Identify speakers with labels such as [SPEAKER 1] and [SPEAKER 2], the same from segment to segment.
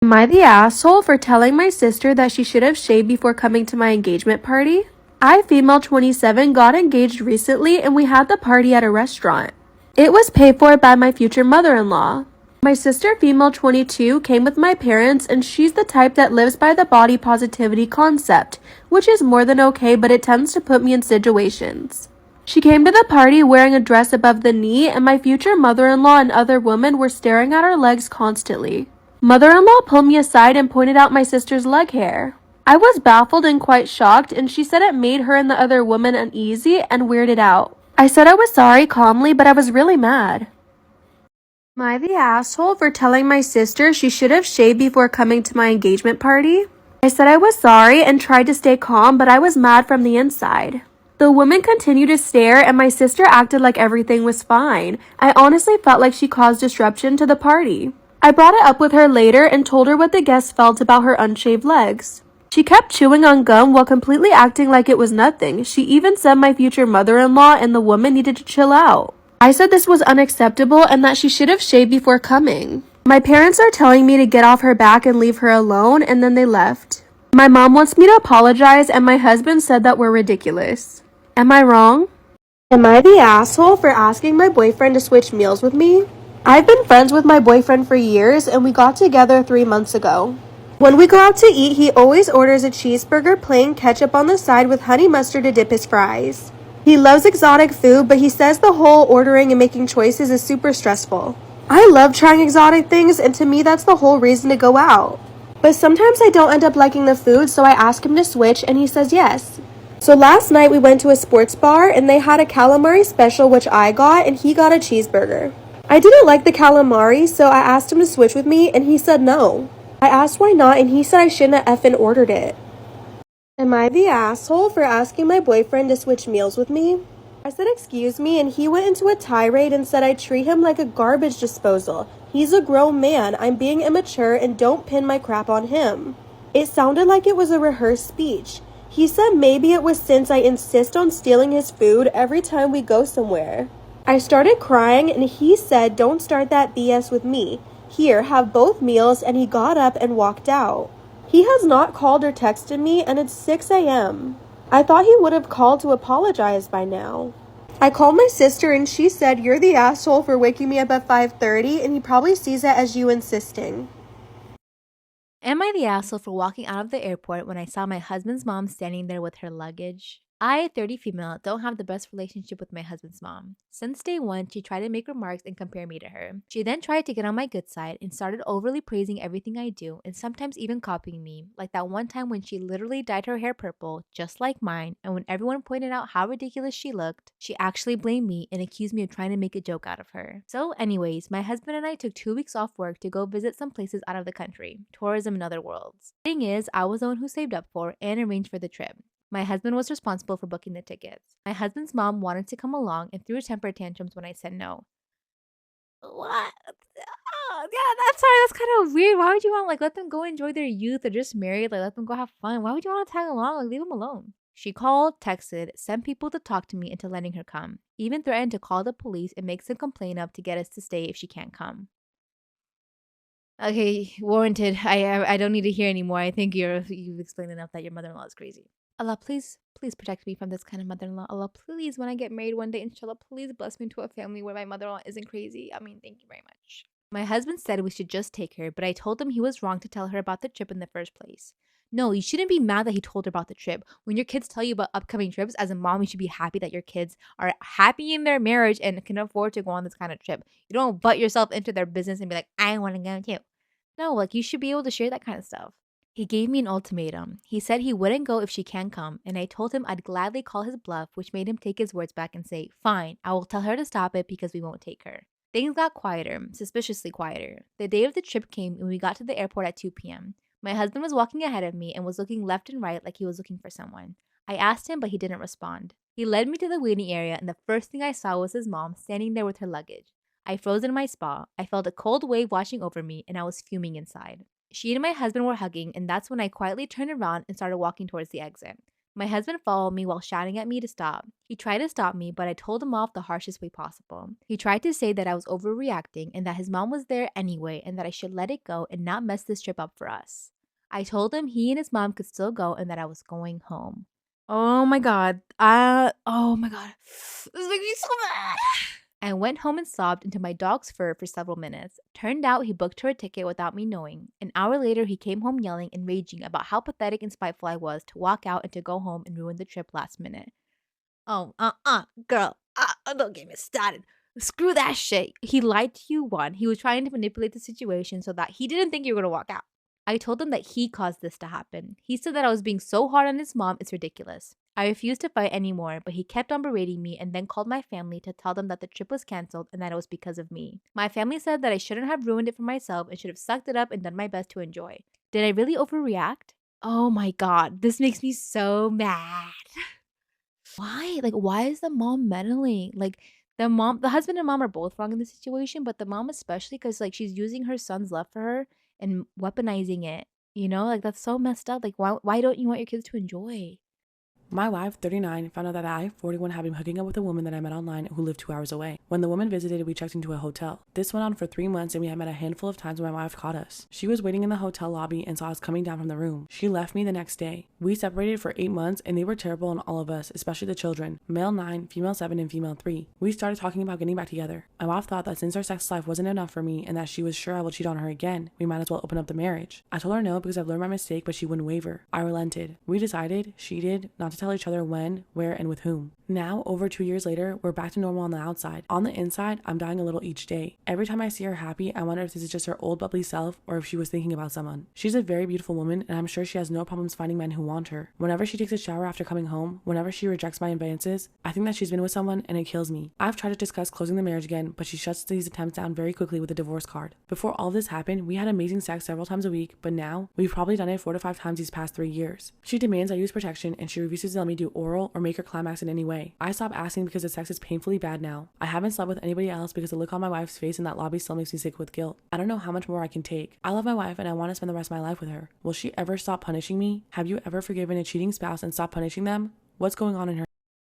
[SPEAKER 1] Am I the asshole for telling my sister that she should have shaved before coming to my engagement party? I, female 27, got engaged recently and we had the party at a restaurant. It was paid for by my future mother-in-law. My sister, female 22, came with my parents and she's the type that lives by the body positivity concept, which is more than okay, but it tends to put me in situations. She came to the party wearing a dress above the knee and my future mother-in-law and other women were staring at her legs constantly. Mother-in-law pulled me aside and pointed out my sister's leg hair. I was baffled and quite shocked, and she said it made her and the other woman uneasy and weirded out. I said I was sorry calmly, but I was really mad. Am I the asshole for telling my sister she should have shaved before coming to my engagement party? I said I was sorry and tried to stay calm, but I was mad from the inside. The woman continued to stare and my sister acted like everything was fine. I honestly felt like she caused disruption to the party. I brought it up with her later and told her what the guests felt about her unshaved legs. She kept chewing on gum while completely acting like it was nothing. She even said my future mother-in-law and the woman needed to chill out. I said this was unacceptable and that she should have shaved before coming. My parents are telling me to get off her back and leave her alone, and then they left. My mom wants me to apologize and my husband said that we're ridiculous. Am I wrong? Am I the asshole for asking my boyfriend to switch meals with me? I've been friends with my boyfriend for years and we got together 3 months ago. When we go out to eat, he always orders a cheeseburger, plain ketchup on the side with honey mustard to dip his fries. He loves exotic food, but he says the whole ordering and making choices is super stressful. I love trying exotic things, and to me that's the whole reason to go out. But sometimes I don't end up liking the food, so I ask him to switch and he says yes. So last night we went to a sports bar and they had a calamari special which I got and he got a cheeseburger. I didn't like the calamari, so I asked him to switch with me and he said no. I asked why not and he said I shouldn't have effing ordered it. Am I the asshole for asking my boyfriend to switch meals with me? I said excuse me and he went into a tirade and said I treat him like a garbage disposal. He's a grown man, I'm being immature and don't pin my crap on him. It sounded like it was a rehearsed speech. He said maybe it was since I insist on stealing his food every time we go somewhere. I started crying and he said don't start that BS with me. Here, have both meals, and he got up and walked out. He has not called or texted me and it's 6 a.m. I thought he would have called to apologize by now. I called my sister and she said you're the asshole for waking me up at 5:30 and he probably sees it as you insisting.
[SPEAKER 2] Am I the asshole for walking out of the airport when I saw my husband's mom standing there with her luggage? I, 30 female, don't have the best relationship with my husband's mom. Since day one, she tried to make remarks and compare me to her. She then tried to get on my good side and started overly praising everything I do and sometimes even copying me, like that one time when she literally dyed her hair purple, just like mine, and when everyone pointed out how ridiculous she looked, she actually blamed me and accused me of trying to make a joke out of her. So anyways, my husband and I took 2 weeks off work to go visit some places out of the country, tourism and other worlds. Thing is, I was the one who saved up for and arranged for the trip. My husband was responsible for booking the tickets. My husband's mom wanted to come along and threw temper tantrums when I said no. What? Oh, yeah, that's sorry. That's kind of weird. Why would you want let them go enjoy their youth? They're just married. Let them go have fun. Why would you want to tag along? Leave them alone. She called, texted, sent people to talk to me into letting her come. Even threatened to call the police and make some complaint up to get us to stay if she can't come. Okay, warranted. I don't need to hear anymore. I think you've explained enough that your mother-in-law is crazy. Allah, please protect me from this kind of mother-in-law. Allah, please, when I get married one day, inshallah, please bless me into a family where my mother-in-law isn't crazy. I mean, thank you very much. My husband said we should just take her, but I told him he was wrong to tell her about the trip in the first place. No, you shouldn't be mad that he told her about the trip. When your kids tell you about upcoming trips, as a mom, you should be happy that your kids are happy in their marriage and can afford to go on this kind of trip. You don't butt yourself into their business and be like, I want to go too. No, you should be able to share that kind of stuff. He gave me an ultimatum. He said he wouldn't go if she can come, and I told him I'd gladly call his bluff, which made him take his words back and say, fine, I will tell her to stop it because we won't take her. Things got quieter, suspiciously quieter. The day of the trip came and we got to the airport at 2 p.m. My husband was walking ahead of me and was looking left and right like he was looking for someone. I asked him, but he didn't respond. He led me to the waiting area, and the first thing I saw was his mom standing there with her luggage. I froze in my spot. I felt a cold wave washing over me, and I was fuming inside. She and my husband were hugging, and that's when I quietly turned around and started walking towards the exit. My husband followed me while shouting at me to stop. He tried to stop me, but I told him off the harshest way possible. He tried to say that I was overreacting and that his mom was there anyway and that I should let it go and not mess this trip up for us. I told him he and his mom could still go and that I was going home. Oh my god. Oh my god. This makes me so mad. I went home and sobbed into my dog's fur for several minutes. Turned out he booked her a ticket without me knowing. An hour later, he came home yelling and raging about how pathetic and spiteful I was to walk out and to go home and ruin the trip last minute. Oh, girl, don't get me started. Screw that shit. He lied to you, one. He was trying to manipulate the situation so that he didn't think you were gonna walk out. I told him that he caused this to happen. He said that I was being so hard on his mom, it's ridiculous. I refused to fight anymore, but he kept on berating me and then called my family to tell them that the trip was canceled and that it was because of me. My family said that I shouldn't have ruined it for myself and should have sucked it up and done my best to enjoy. Did I really overreact? Oh my god, this makes me so mad. Why? Like, why is the mom meddling? Like, the husband and mom are both wrong in this situation, but the mom especially because, like, she's using her son's love for her and weaponizing it. You know, like, that's so messed up. Like, why don't you want your kids to enjoy?
[SPEAKER 3] My wife, 39, found out that I, 41, had been hooking up with a woman that I met online who lived 2 hours away. When the woman visited, we checked into a hotel. This went on for 3 months and we had met a handful of times when my wife caught us. She was waiting in the hotel lobby and saw us coming down from the room. She left me the next day. We separated for 8 months and they were terrible on all of us, especially the children. Male 9, female 7, and female 3. We started talking about getting back together. My wife thought that since our sex life wasn't enough for me and that she was sure I would cheat on her again, we might as well open up the marriage. I told her no because I've learned my mistake, but she wouldn't waver. I relented. We decided, she did, not to tell each other when, where, and with whom. Now, over 2 years later, we're back to normal on the outside. On the inside, I'm dying a little each day. Every time I see her happy, I wonder if this is just her old bubbly self or if she was thinking about someone. She's a very beautiful woman, and I'm sure she has no problems finding men who want her. Whenever she takes a shower after coming home, whenever she rejects my advances, I think that she's been with someone and it kills me. I've tried to discuss closing the marriage again, but she shuts these attempts down very quickly with a divorce card. Before all this happened, we had amazing sex several times a week, but now, we've probably done it 4 to 5 times these past 3 years. She demands I use protection, and she refuses to let me do oral or make her climax in any way. I stop asking because the sex is painfully bad now. I haven't slept with anybody else because the look on my wife's face in that lobby still makes me sick with guilt. I don't know how much more I can take. I love my wife and I want to spend the rest of my life with her. Will she ever stop punishing me? Have you ever forgiven a cheating spouse and stopped punishing them? What's going on in her?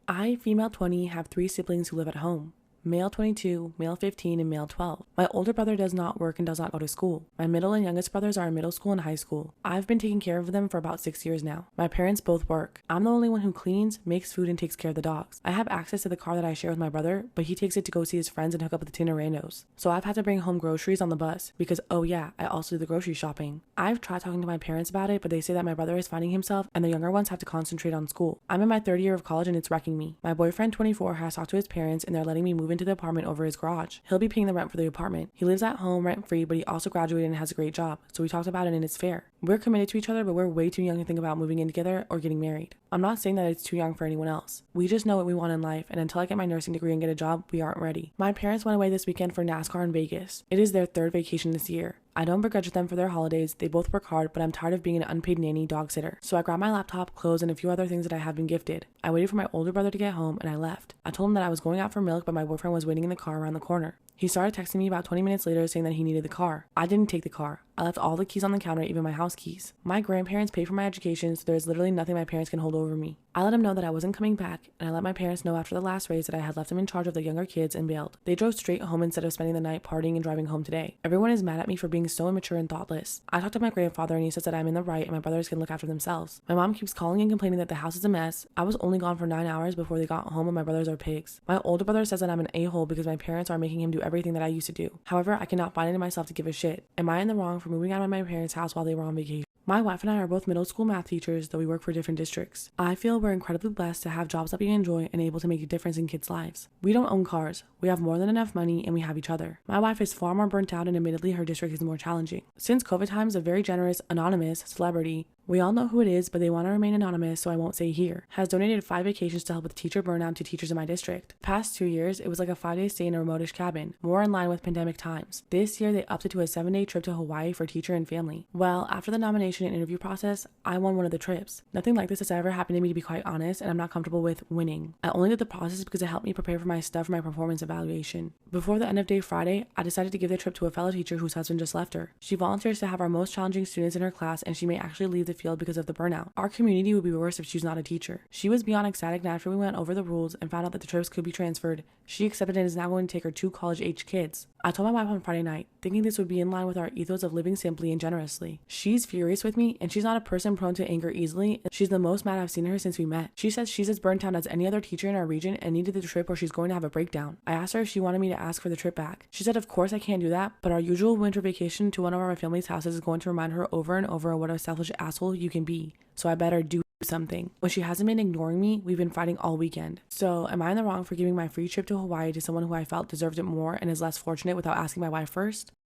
[SPEAKER 3] I, female 20, have 3 siblings who live at home. Male 22, male 15, and male 12. My older brother does not work and does not go to school. My middle and youngest brothers are in middle school and high school. I've been taking care of them for about 6 years now. My parents both work. I'm the only one who cleans, makes food, and takes care of the dogs. I have access to the car that I share with my brother, but he takes it to go see his friends and hook up with the teen randos. So I've had to bring home groceries on the bus because, oh yeah, I also do the grocery shopping. I've tried talking to my parents about it, but they say that my brother is finding himself and the younger ones have to concentrate on school. I'm in my 3rd year of college and it's wrecking me. My boyfriend, 24, has talked to his parents and they're letting me move into the apartment over his garage. He'll be paying the rent for the apartment. He lives at home rent-free, but he also graduated and has a great job, so we talked about it and it's fair. We're committed to each other, but we're way too young to think about moving in together or getting married. I'm not saying that it's too young for anyone else. We just know what we want in life, and until I get my nursing degree and get a job, we aren't ready. My parents went away this weekend for NASCAR in Vegas. It is their 3rd vacation this year. I don't begrudge them for their holidays. They both work hard, but I'm tired of being an unpaid nanny dog sitter. So I grabbed my laptop, clothes, and a few other things that I have been gifted. I waited for my older brother to get home, and I left. I told him that I was going out for milk, but my boyfriend was waiting in the car around the corner. He started texting me about 20 minutes later saying that he needed the car. I didn't take the car. I left all the keys on the counter, even my house keys. My grandparents paid for my education, so there is literally nothing my parents can hold over me. I let them know that I wasn't coming back, and I let my parents know after the last race that I had left them in charge of the younger kids and bailed. They drove straight home instead of spending the night partying and driving home today. Everyone is mad at me for being so immature and thoughtless. I talked to my grandfather and he says that I'm in the right and my brothers can look after themselves. My mom keeps calling and complaining that the house is a mess. I was only gone for 9 hours before they got home and my brothers are pigs. My older brother says that I'm an a-hole because my parents are making him do everything that I used to do. However, I cannot find it in myself to give a shit. Am I in the wrong for moving out of my parents' house while they were on vacation? My wife and I are both middle school math teachers, though we work for different districts. I feel we're incredibly blessed to have jobs that we enjoy and able to make a difference in kids' lives. We don't own cars. We have more than enough money and we have each other. My wife is far more burnt out and admittedly her district is more challenging. Since COVID times, a very generous, anonymous celebrity, we all know who it is, but they want to remain anonymous, so I won't say here, has donated 5 vacations to help with teacher burnout to teachers in my district. The past 2 years, it was like a 5-day stay in a remotish cabin, more in line with pandemic times. This year, they upped it to a 7-day trip to Hawaii for teacher and family. Well, after the nomination and interview process, I won one of the trips. Nothing like this has ever happened to me, to be quite honest, and I'm not comfortable with winning. I only did the process because it helped me prepare for my stuff for my performance evaluation. Before the end of day Friday, I decided to give the trip to a fellow teacher whose husband just left her. She volunteers to have our most challenging students in her class, and she may actually leave the field because of the burnout. Our community would be worse if she's not a teacher. She was beyond ecstatic, and after we went over the rules and found out that the trips could be transferred, she accepted and is now going to take her 2 college-age kids. I told my wife on Friday night, thinking this would be in line with our ethos of living simply and generously. She's furious with me, and she's not a person prone to anger easily. She's the most mad I've seen her since we met. She says she's as burnt out as any other teacher in our region and needed the trip or she's going to have a breakdown. I asked her if she wanted me to ask for the trip back. She said of course I can't do that, but our usual winter vacation to one of our family's houses is going to remind her over and over what a selfish asshole you can be, so I better do something. When she hasn't been ignoring me, we've been fighting all weekend. So am I in the wrong for giving my free trip to Hawaii to someone who I felt deserved it more and is less fortunate without asking my wife first?